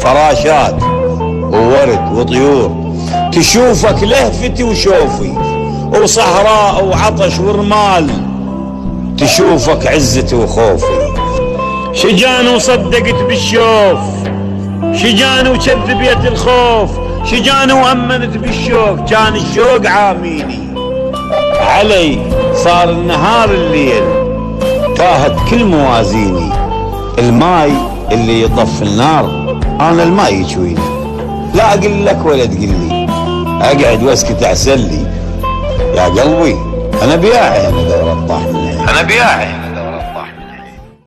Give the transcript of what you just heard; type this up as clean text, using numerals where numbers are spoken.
فراشات وورد وطيور، تشوفك لهفتي وشوفي، وصحراء وعطش ورمال، تشوفك عزتي وخوفي. شجان وصدقت بالشوف، شجان وكذبيت الخوف، شجان وأمنت بالشوق، كان الشوق عاميني علي، صار النهار الليل، تاهت كل موازيني. الماي اللي يطفي النار انا الماي يشويني، لا اقول لك ولا تقول لي، اقعد واسكت احسن لي. يا قلبي انا بياعي، انا دور الطاح من عيني، انا بياعي.